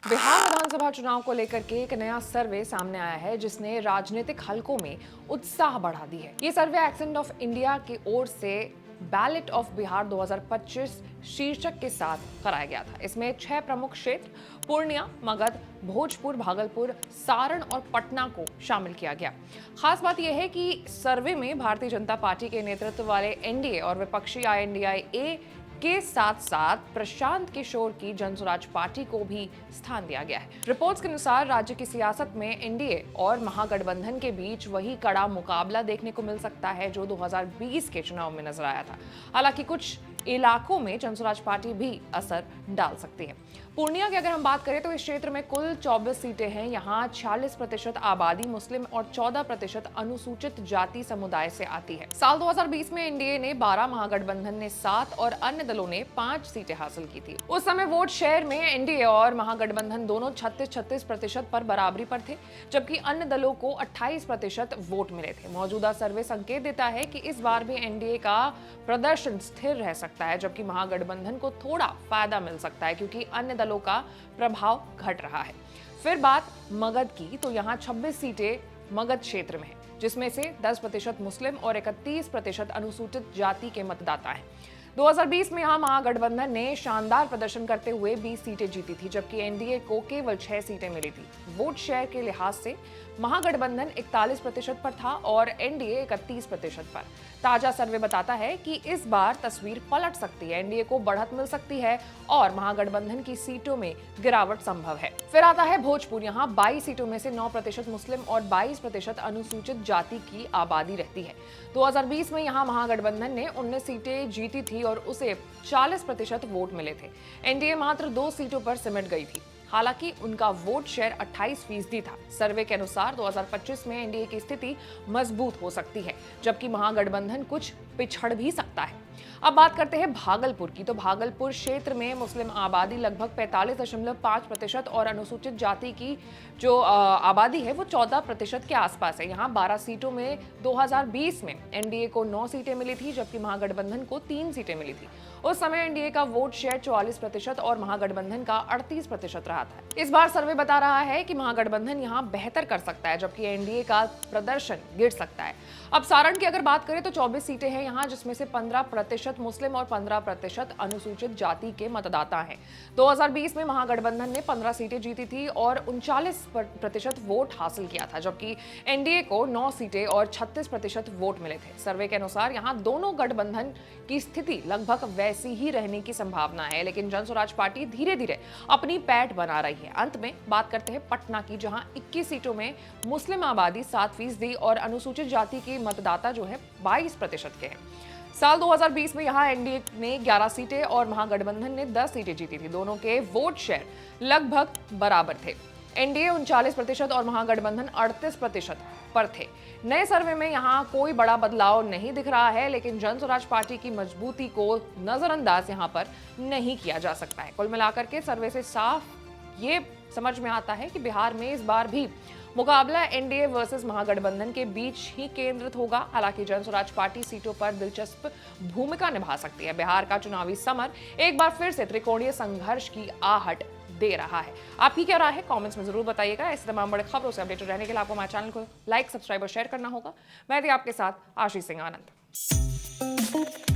बिहार विधानसभा चुनाव को लेकर के एक नया सर्वे सामने आया है जिसने राजनीतिक हलकों में उत्साह बढ़ा दी है। ये सर्वे एक्सेंट ऑफ इंडिया की ओर से बैलेट ऑफ बिहार 2025 शीर्षक के साथ कराया गया था। इसमें 6 प्रमुख क्षेत्र पूर्णिया, मगध, भोजपुर, भागलपुर, सारण और पटना को शामिल किया गया। खास बात यह है कि सर्वे में भारतीय जनता पार्टी के नेतृत्व वाले एनडीए और विपक्षी INDIA के साथ साथ प्रशांत किशोर की जनसुराज पार्टी को भी स्थान दिया गया है। रिपोर्ट्स के अनुसार राज्य की सियासत में एनडीए और महागठबंधन के बीच वही कड़ा मुकाबला देखने को मिल सकता है जो 2020 के चुनाव में नजर आया था। हालांकि कुछ इलाकों में जनसुराज पार्टी भी असर डाल सकती है। पूर्णिया की अगर हम बात करें तो इस क्षेत्र में कुल 24 सीटें हैं। यहाँ 46% आबादी मुस्लिम और 14% अनुसूचित जाति समुदाय से आती है। साल 2020 में एनडीए ने 12, महागठबंधन ने 7 और अन्य दलों ने 5 सीटें हासिल की थी। उस समय वोट शेयर में एनडीए और महागठबंधन दोनों 36-36% पर बराबरी पर थे, जबकि अन्य दलों को 28% वोट मिले थे। मौजूदा सर्वे संकेत देता है कि इस बार भी एनडीए का प्रदर्शन स्थिर रह सकता है, जबकि महागठबंधन को थोड़ा फायदा मिल सकता है क्योंकि अन्य दलों का प्रभाव घट रहा है। फिर बात मगध की, तो यहाँ 26 सीटें मगध क्षेत्र में है, जिसमें से 10% मुस्लिम और 31% अनुसूचित जाति के मतदाता हैं। 2020 में यहाँ महागठबंधन ने शानदार प्रदर्शन करते हुए 20 सीटें जीती थी, जबकि एनडीए को केवल 6 सीटें मिली थी। वोट शेयर के लिहाज से महागठबंधन 41% पर था और एनडीए 31% पर। ताजा सर्वे बताता है कि इस बार तस्वीर पलट सकती है, एनडीए को बढ़त मिल सकती है और महागठबंधन की सीटों में गिरावट संभव है। फिर आता है भोजपुर। यहाँ 22 सीटों में से 9% मुस्लिम और 22% अनुसूचित जाति की आबादी रहती है। 2020 में यहाँ महागठबंधन ने 19 सीटें जीती थी और उसे 40% वोट मिले थे। एनडीए मात्र 2 सीटों पर सिमट गई थी, हालांकि उनका वोट शेयर 28% था। सर्वे के अनुसार 2025 में एनडीए की स्थिति मजबूत हो सकती है, जबकि महागठबंधन कुछ पिछड़ भी सकता है। अब बात करते हैं भागलपुर की, तो भागलपुर क्षेत्र में मुस्लिम आबादी लगभग 45.5% और अनुसूचित जाति की जो आबादी है वो 14% के आसपास है। यहाँ 12 सीटों में 2020 में एनडीए को 9 सीटें मिली थी, जबकि महागठबंधन को 3 सीटें मिली थी। उस समय एनडीए का वोट शेयर 44% और महागठबंधन का 38% रहा था। इस बार सर्वे बता रहा है कि महागठबंधन यहाँ बेहतर कर सकता है, जबकि एनडीए का प्रदर्शन गिर सकता है। अब सारण की अगर बात करें तो 24 सीटें हैं यहाँ, जिसमें से 15% मुस्लिम और 15% अनुसूचित जाति के मतदाता हैं। 2020 में महागठबंधन ने 15 सीटें जीती थी और 39% वोट हासिल किया था, जबकि एनडीए को 9 सीटें और 36% वोट मिले थे। सर्वे के अनुसार यहाँ दोनों गठबंधन की स्थिति लगभग वैसी ही रहने की संभावना है, लेकिन जनसुराज पार्टी धीरे धीरे अपनी पैठ बना रही है। अंत में बात करते हैं पटना की, जहां 21 सीटों में मुस्लिम आबादी 7% और अनुसूचित जाति के मतदाता जो है 22% के हैं। साल 2020 में यहाँ एनडीए ने 11 सीटें और महागठबंधन ने 10 सीटें जीती थी। दोनों के वोट शेयर लगभग बराबर थे। एनडीए 39% और महागठबंधन 38% पर थे। नए सर्वे में यहाँ कोई बड़ा बदलाव नहीं दिख रहा है, लेकिन जनसुराज पार्टी की मजबूती को नजरअंदाज यहाँ पर नहीं किया जा सकता है। कुल मिलाकर के सर्वे से साफ ये समझ में आता है कि बिहार में इस बार भी मुकाबला एनडीए वर्सेस महागठबंधन के बीच ही केंद्रित होगा। हालांकि जनसुराज पार्टी सीटों पर दिलचस्प भूमिका निभा सकती है। बिहार का चुनावी समर एक बार फिर से त्रिकोणीय संघर्ष की आहट दे रहा है। आपकी क्या राय है कमेंट्स में जरूर बताइएगा। इस तमाम बड़े खबरों से अपडेटेड रहने के लिए आपको हमारे चैनल को लाइक, सब्सक्राइब और शेयर करना होगा। मैं थी आपके साथ आशीष सिंह आनंद।